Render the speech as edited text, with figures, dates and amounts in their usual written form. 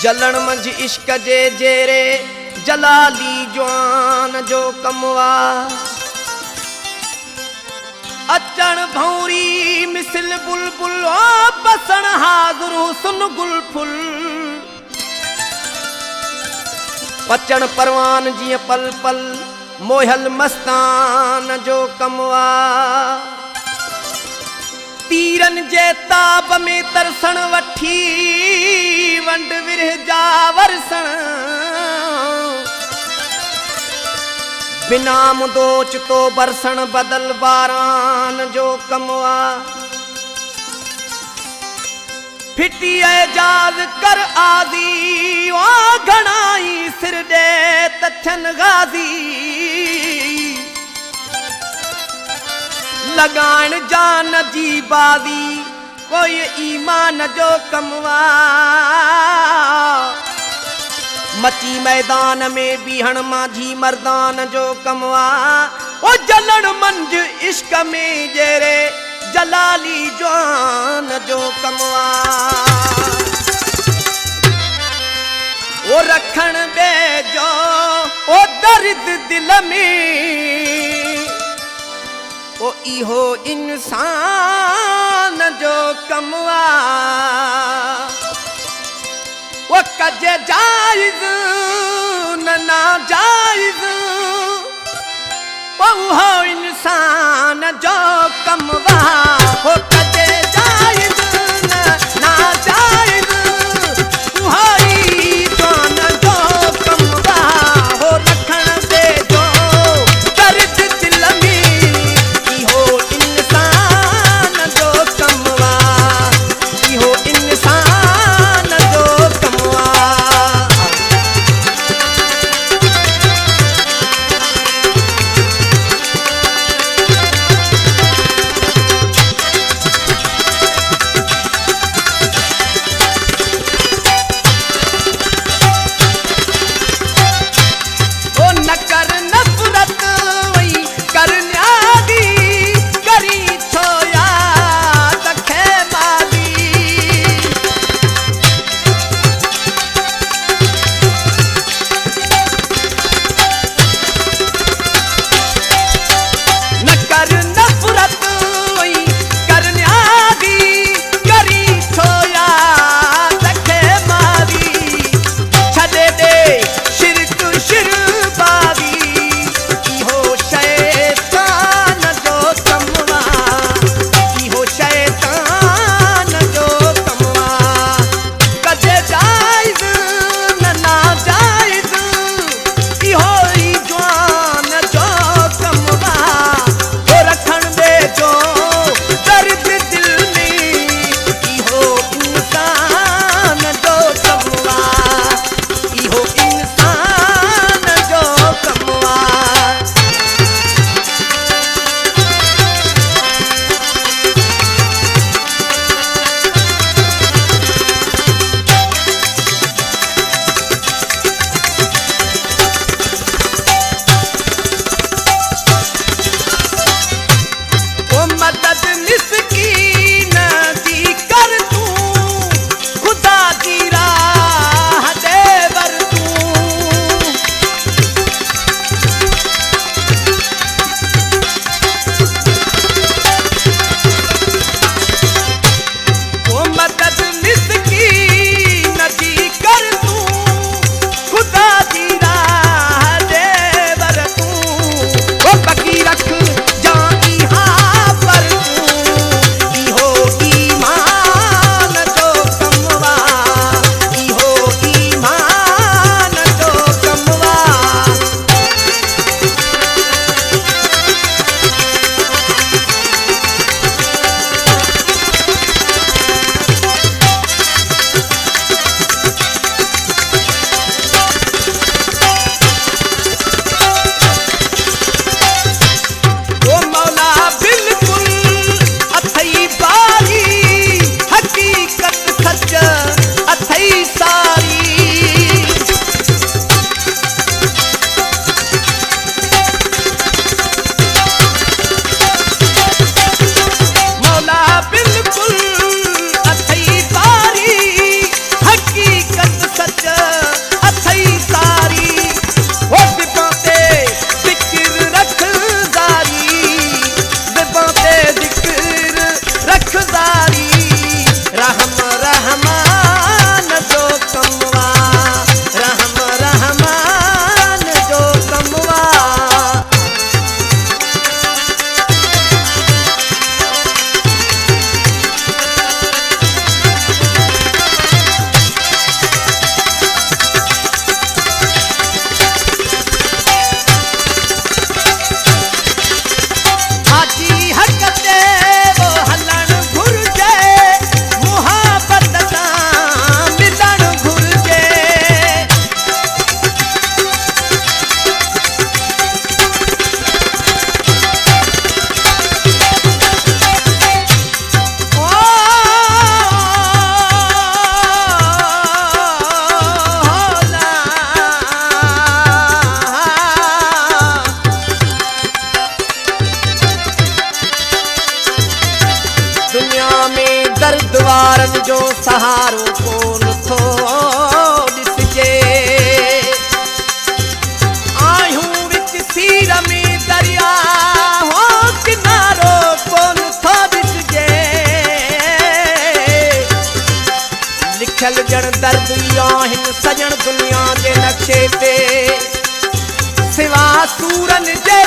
जलण मंझ इश्क जे जेरे जलाली जवान जो कमवा अचण भौरी मिसल बुलबुल बसण हाज़ुर सुन गुल फुल पचण परवान जिय पल पल मोहल मस्तान जो कमवा तीरन जे ताब में तरसण वठी वंड विरह जा वरसण बिना मुदोच तो बरसण बदल बारान जो कमवा फिटी एजाज कर आदि ओ घणाई सिर दे तछन गाजी लगान जान जी बादी कोई ईमान जो कमवा मची मैदान में बिहण माझी मर्दान जो कमवा ओ जलण मंझ इश्क में जेरे जलाली जवान जो कमवा ओ रखण बेजो ओ दर्द दिल में ओ इहो इंसान जो कमवा वो कजे जायज न नाजायज वो इंसान जो कमवा हो कजे जायज न नाजायज वो इंसान जो कमवा हो रखण दे जो दर्द दिल में इहो इंसान जो कमवा इहो इंसान जो कमवा ॿारनि जो सहारो कोन थो ॾिसिजे। आहियूं विच सीर में दरिया हो किनारो कोन थो ॾिसिजे। लिखियल ॼण दर्द ई आहिनि सॼण दुनिया जे नक्शे ते, सिवा सूरनि जे